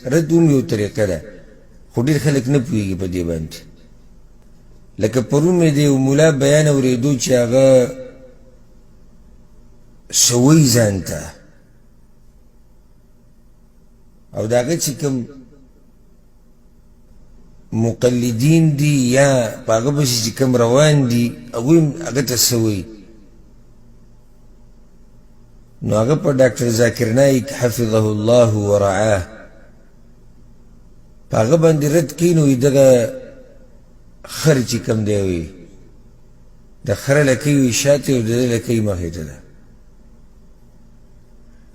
رد هم یو طریقه ده خو ډېر خلک نه پوهېږي په دې باندې لکه پرون مې د یو ملا بیان اورېدو چې هغه سوی ځان ته او د هغه چې کوم مقلدین دي یا په هغه پسې چې کوم روان دي هغوی هم هغه ته سوی نو هغه په ډاکټر ذاکر نایک حفظه الله ورعاه په هغه باندې رد کوي نو دغه خر چې کوم دی وي د خره لکۍ وي شاته او د ده لکۍ مخې ته ده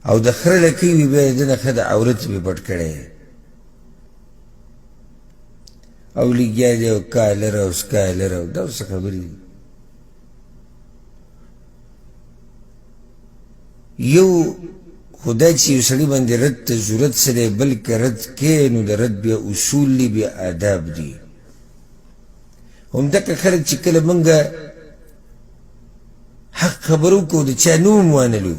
او د خره لکۍ وي بیا د ده نه ښه د عورت مې پټ کړی او لګیا دی او کالر او سکالر او دا څه خبرې دي یو خدا چې یو سړي باندې رد ته ضرورت څه دی بلکې رد کې نو د رد بیا اصول دي بیا آداب دي همدغه خلک چې کله موږ حق خبرو کوو د چا نوم وانلو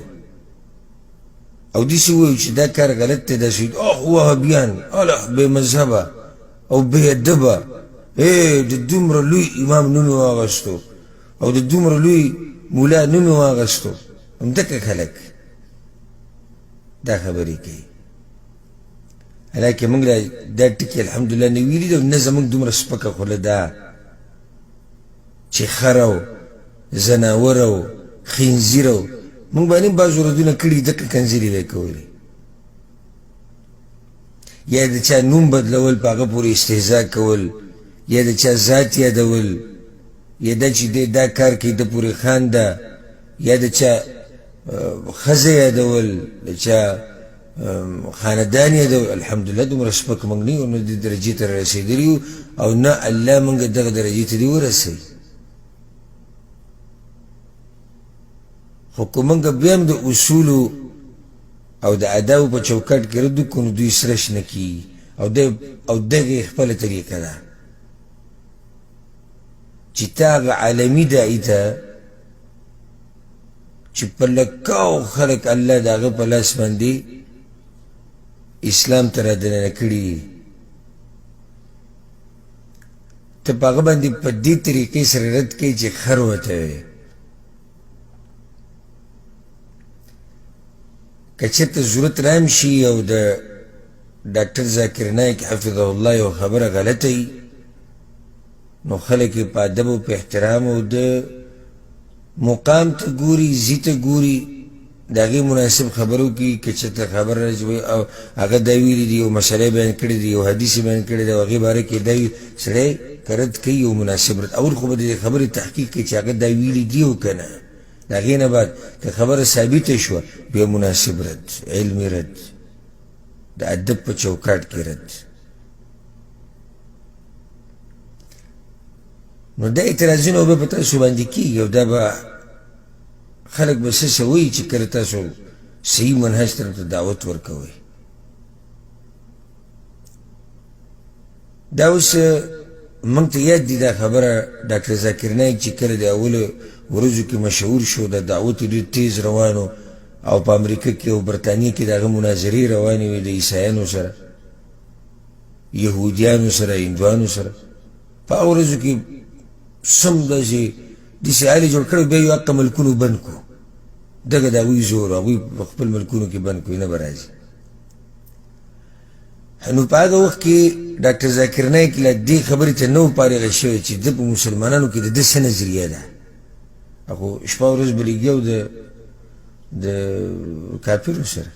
او داسې ووایو چې دا کار غلط دی داسې وهابیان اله بې مذهبه او بې ادبه د دومره لوی امام نوم یې واغېستو او د دومره لوی ملا نوم یې واغېستو همدغه خلک دا خبرې کوي حالانکې موږ دا ټکي الحمدلله نه ویلي دي او نه زموږ دومره سپکه خوله ده چې خر او زناور او خنزیر او موږ باندې بعض ورځونه کړي دقه کنځلې به کولې یا د چا نوم بدلول په هغه پورې استهزا کول یا د چا ذات یادول یا دا چې دی دا کار کوي د پورې خان ده یا د چا ښځه یادول د چا خاندان یادول الحمدلله دومره سپک موږ نه یو نه دې درجې ته رسېدلي یو او نه الله موږ دغه درجې ته دې ورسوي خو که موږ بیا هم د اصولو او د ادابو په چوکاټ کې رد وکړو نو دوی سرش نه کیږي او دغه یې خپله طریقه ده چې تا هغه عالمي داعي ته چې په لکاو خلک الله د هغه په لاس باندې اسلام ته رادننه کړي ته په هغه باندې په دې طریقې سره رد کوي چې خر ورته وی که چېرته ضرورت رام شي او د ډاکټر ذاکر نایک حفظه الله یو خبره غلطه وي نو خلک یې په ادب او په احترام او د مقام ته ګوري ځي ته ګوري د هغې مناسب خبرو کې که چېرته خبره راځي او هغه دا ویلي دي یو مسله بیان کړې دي یو حدیث بیان کړی دی او هغې باره کې دا سړی که رد کوي یو مناسب رد اول خو به د خبرې تحقیق کوي چې هغه دا ویلي دي او که نه د هغې نه بعد که خبره ثابته شوه بیا مناسب رد علمي رد د ادب په چوکاټ کې رد نو دا اعتراضونه به په تاسو باندې کېږي او دا به خلک به څه وایي چې کله تاسو صحیح منهج طرف ته دعوت ورکوئ دا اوس موږ ته یاد دي دا خبره ډاکټر ذاکر نایک چې کله د اولو ورځو کې مشهور شو د دعوت ډېر تیز روانو او په امریکا کې او برطانیې کې د هغه مناظرې روانې وې د عیسایانو سره یهودیانو سره هندوانو سره په هغو ورځو کې سم داسې داسې حالې جوړ کړی بیا یو حقه ملکونو بند کړو دغه د هغوی زور هغوی په خپل ملکونو کې بند کړو نه به راځي نو په هغه وخت کې ډاکټر ذاکر نایک له دې خبرې ته نه و فارغه شوی چې ده په مسلمانانو کې د ده څه نظریه ده خو شپه ورځ به لګیا و د کافرو سره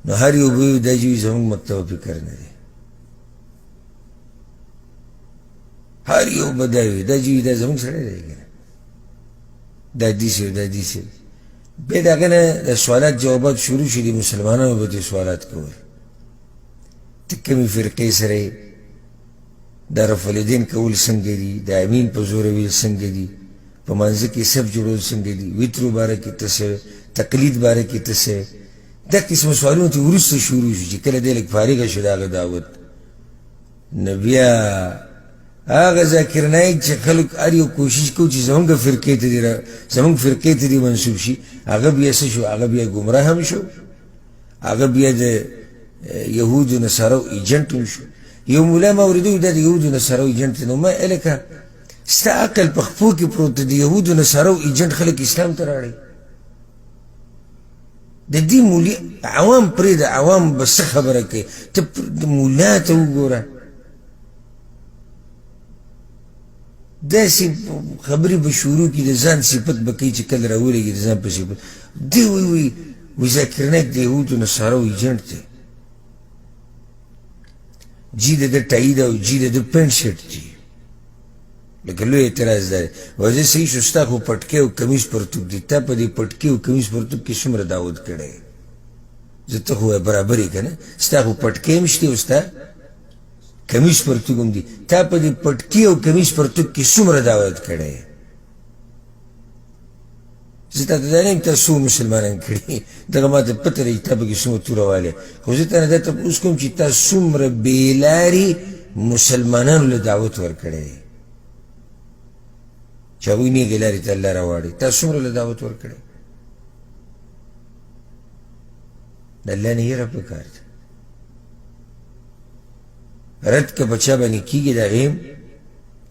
نو هر یو به وي دا چې وي زموږ مکتب فکر نه دی هر یو به دا وي دا چې وي دا زموږ سړی دی که نه دا داسې و دا داسې بیا د هغه نه د سوالات جوابات شروع شي د مسلمانانو به ترې سوالات کول ته کومې فرقې سره یې د رفع الیدین کول څنګه دي د امین په زوره ویل څنګه دي په منځه کې صف جوړول څنګه دي وترو باره کې ته څه تقلید باره کې ته څه دا قسمه سوالونه ترې وروسته شروع شو چې کله دی لږ فارغه شو د هغه دعوت نو بیا هغه ذاکر نایک چې خلک هر یو کوشش کوي چې زموږ فرقې ته دې منسوب شي هغه بیا څه شو هغه بیا ګمراه هم شو هغه بیا د یهودو نصارو ایجنټ هم شو. یو مولا ما اورېدی دا د یهودو نصارو ایجنټ دی. نو ما هلکه ستا عقل په خپو کې پروت دی، د یهودو نصارو ایجنټ خلک اسلام ته راړی. د دې مولي عوام پرېږده، عوام به څه خبره کوي، ته مولا ته وګوره. داسې خبرې به شروع کړي، د ځان صفت به کوي چې کله راولېږي د ځان په صفت. دی وایي ذاکر نایک د یهودو نصارو ایجنټ دی. جي د ده ټایي ده او جي د ده پینټ شرټ دي. لکه لوی اعتراض دا دی، وایي زه صحیح شو ستا خو پټکۍ او کمیز پرتوګ دي، تا په دې پټکۍ او کمیز پرتوګ کې څومره دعوت کړی. زه ته خو برابر یې که نه، ستا خو پټکۍ هم شته او ستا کمیز پرتوګ هم دي، تا په دې پټکۍ او کمیز پرتوګ کې څومره دعوت کړی. زه تا ته دا نه یم تا څو مسلمانان کړي، دغه ما ته پته ده چې تا پکې څومره توره والی. خو زه تا نه دا تپوس کوم چې تا څومره بېلارې مسلمانانو له دعوت ورکړی چې هغوی نیغې لارې ته الله راواړي. تا څومره له دعوت ورکړی؟ د الله نه یېره پکار ده. رد که په چا باندې کېږي د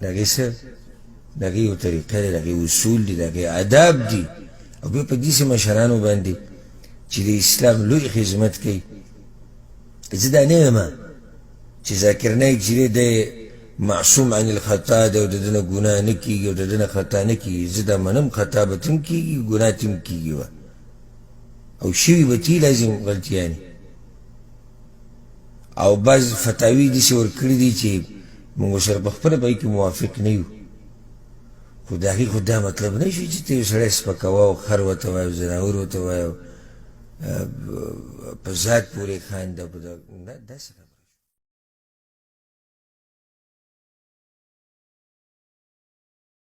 هغې څه د هغې یو طریقه ده، د هغې اصول دي، د هغې آداب دي. او بیا په داسې مشرانو باندې چې د اسلام لوی خدمت کوي. زه دا نه یم چې ذاکر نایک چې دی د معصوم عن الخطا دی او د ده نه ګناه نه کېږي او د ده نه خطا نه کېږي. زه دا منم خطا به تم کېږي، ګناه تم کېږي او شوي به تی لازم غلطیانې. او بعض فتاوی داسې ورکړي دي چې موږ ورسره په خپله په هغې کې موافق نه یو. خو د هغې خو دا مطلب نه شي چې ته یو سړی سپکوه او خر ورته وایه او ځناور ورته وایه او په ذات پورې خانده. داسې